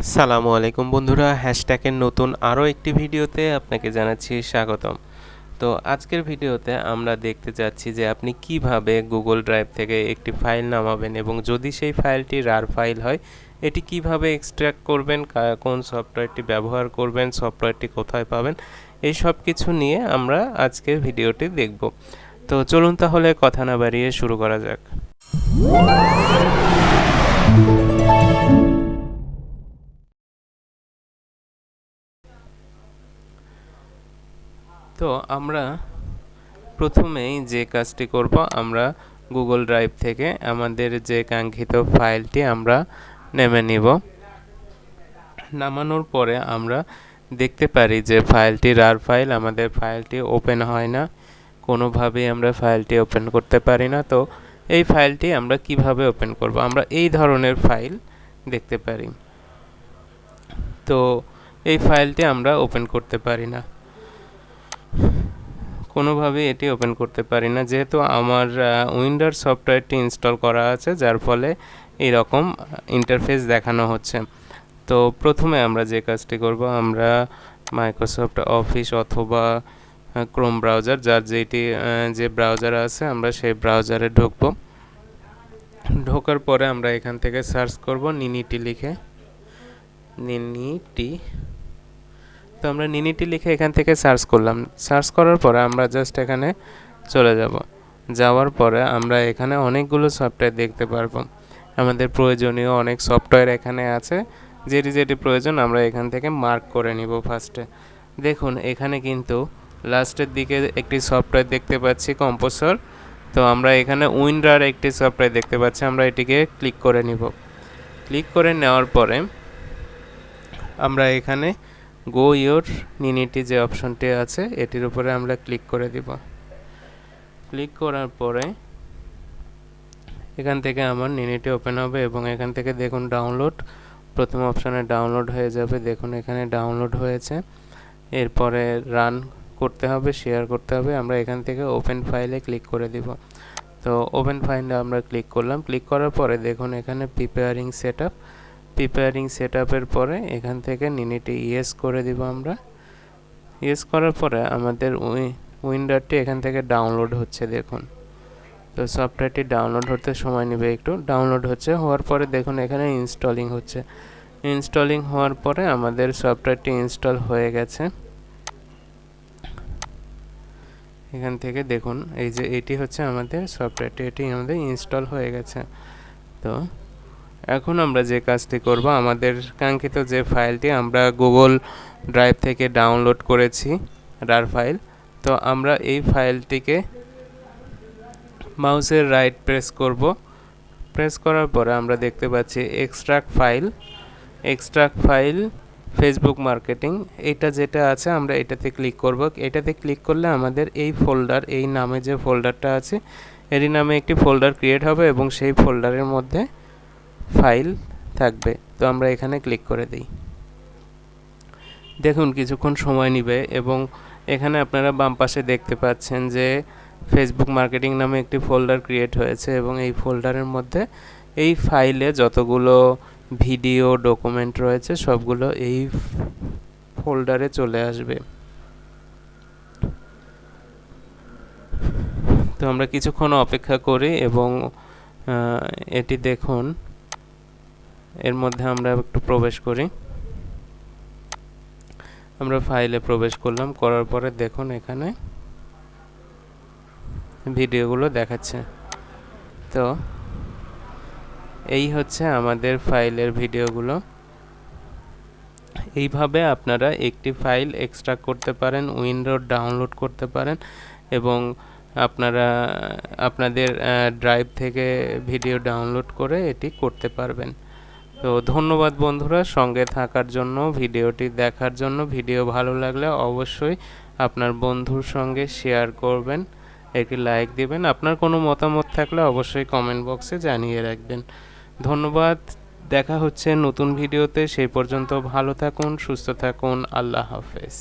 সালামু আলাইকুম বন্ধুরা, হ্যাশট্যাগের নতুন আরও একটি ভিডিওতে আপনাকে জানাচ্ছি স্বাগতম। তো আজকের ভিডিওতে আমরা দেখতে যাচ্ছি যে আপনি কিভাবে গুগল ড্রাইভ থেকে একটি ফাইল নামাবেন এবং যদি সেই ফাইলটি রার ফাইল হয় এটি কিভাবে এক্সট্র্যাক্ট করবেন, কোন সফটওয়্যারটি ব্যবহার করবেন, সফটওয়্যারটি কোথায় পাবেন, এই সব কিছু নিয়ে আমরা আজকের ভিডিওটি দেখব। তো চলুন তাহলে কথা না বাড়িয়ে শুরু করা যাক। তো আমরা প্রথমেই যে কাজটি করব, আমরা গুগল ড্রাইভ থেকে আমাদের যে কাঙ্ক্ষিত ফাইলটি আমরা নেমে নিব। নামানোর পরে আমরা দেখতে পারি যে ফাইলটি রার ফাইল, আমাদের ফাইলটি ওপেন হয় না, কোনোভাবেই আমরা ফাইলটি ওপেন করতে পারি না। তো এই ফাইলটি আমরা কিভাবে ওপেন করব? আমরা এই ধরনের ফাইল দেখতে পারি। তো এই ফাইলটি আমরা ওপেন করতে পারি না, কোনোভাবেই এটি ওপেন করতে পারি না, যেহেতু আমার উইন্ডোজ সফটওয়্যারটি ইনস্টল করা আছে, যার ফলে এইরকম ইন্টারফেস দেখানো হচ্ছে। তো প্রথমে আমরা যে কাজটি করব, আমরা মাইক্রোসফট অফিস অথবা ক্রোম ব্রাউজার, যার যে ব্রাউজার আছে আমরা সেই ব্রাউজারে ঢুকব। ঢোকার পরে আমরা এখান থেকে সার্চ করব নিনিটি লিখে, নিনিটি। তো আমরা নিনিটি লিখে এখান থেকে সার্চ করলাম। সার্চ করার পরে আমরা জাস্ট এখানে চলে যাব। যাওয়ার পরে আমরা এখানে অনেকগুলো সফটওয়্যার দেখতে পারবো। আমাদের প্রয়োজনীয় অনেক সফটওয়্যার এখানে আছে, যেটি যেটি প্রয়োজন আমরা এখান থেকে মার্ক করে নিব ফার্স্টে। দেখুন এখানে কিন্তু লাস্টের দিকে একটি সফটওয়্যার দেখতে পাচ্ছি, কম্পোসার। তো আমরা এখানে উইন্ডার একটি সফটওয়্যার দেখতে পাচ্ছি, আমরা এটিকে ক্লিক করে নিব। ক্লিক করে নেওয়ার পরে আমরা এখানে গো ইয়োর নিনিটি যে অপশনটি আছে এটির উপরে আমরা ক্লিক করে দিব। ক্লিক করার পরে এখান থেকে আমার নিনিটি ওপেন হবে এবং এখান থেকে দেখুন ডাউনলোড, প্রথম অপশানে ডাউনলোড হয়ে যাবে। দেখুন এখানে ডাউনলোড হয়েছে। এরপরে রান করতে হবে, শেয়ার করতে হবে। আমরা এখান থেকে ওপেন ফাইলে ক্লিক করে দিব। তো ওপেন ফাইলে আমরা ক্লিক করলাম। ক্লিক করার পরে দেখুন এখানে প্রিপেয়ারিং সেটআপের পরে এখান থেকে নিনিটি ইয়েস করে দিব। আমরা ইয়েস করার পরে আমাদের উইন্ডোটি এখান থেকে ডাউনলোড হচ্ছে। দেখুন তো সফটওয়্যারটি ডাউনলোড হতে সময় নেবে একটু। ডাউনলোড হওয়ার পরে দেখুন এখানে ইনস্টলিং হচ্ছে। ইনস্টলিং হওয়ার পরে আমাদের সফটওয়্যারটি ইনস্টল হয়ে গেছে। এখান থেকে দেখুন এই যে এটি হচ্ছে আমাদের সফটওয়্যারটি, এটি আমাদের ইনস্টল হয়ে গেছে। তো এখন আমরা যে কাজটি করব, আমাদের কাঙ্ক্ষিত যে ফাইলটি আমরা গুগল ড্রাইভ থেকে ডাউনলোড করেছি রার ফাইল, তো আমরা এই ফাইলটিকে মাউসের রাইট প্রেস করব। প্রেস করার পরে আমরা দেখতে পাচ্ছি এক্সট্রাক্ট ফাইল ফেসবুক মার্কেটিং, এটা যেটা আছে আমরা এটাতে ক্লিক করব। এটাতে ক্লিক করলে আমাদের এই ফোল্ডার, এই নামে যে ফোল্ডারটা আছে এরই নামে একটি ফোল্ডার ক্রিয়েট হবে এবং সেই ফোল্ডারের মধ্যে ফাইল থাকবে। তো আমরা এখানে ক্লিক করে দিই। দেখুন কিছুক্ষণ সময় নেবে এবং এখানে আপনারা বাম পাশে দেখতে পাচ্ছেন যে ফেসবুক মার্কেটিং নামে একটি ফোল্ডার ক্রিয়েট হয়েছে এবং এই ফোল্ডারের মধ্যে এই ফাইলে যতগুলো ভিডিও ডকুমেন্ট রয়েছে সবগুলো এই ফোল্ডারে চলে আসবে। তো আমরা কিছুক্ষণ অপেক্ষা করি এবং এটি দেখুন এর মধ্যে আমরা একটু প্রবেশ করি। আমরা ফাইলে প্রবেশ করলাম, করার পরে দেখুন এখানে ভিডিওগুলো দেখাচ্ছে। তো এই হচ্ছে আমাদের ফাইলের ভিডিওগুলো। এইভাবে আপনারা একটি ফাইল এক্সট্রাক্ট করতে পারেন, উইন্ডোজ ডাউনলোড করতে পারেন এবং আপনারা আপনাদের ড্রাইভ থেকে ভিডিও ডাউনলোড করে এটি করতে পারবেন। তো ধন্যবাদ বন্ধুরা সঙ্গে থাকার জন্য, ভিডিওটি দেখার জন্য। ভিডিও ভালো লাগলে অবশ্যই আপনার বন্ধুর সঙ্গে শেয়ার করবেন, একটি লাইক দিবেন। আপনার কোনো মতামত থাকলে অবশ্যই কমেন্ট বক্সে জানিয়ে রাখবেন। ধন্যবাদ, দেখা হচ্ছে নতুন ভিডিওতে। সেই পর্যন্ত ভালো থাকুন, সুস্থ থাকুন। আল্লাহ হাফেজ।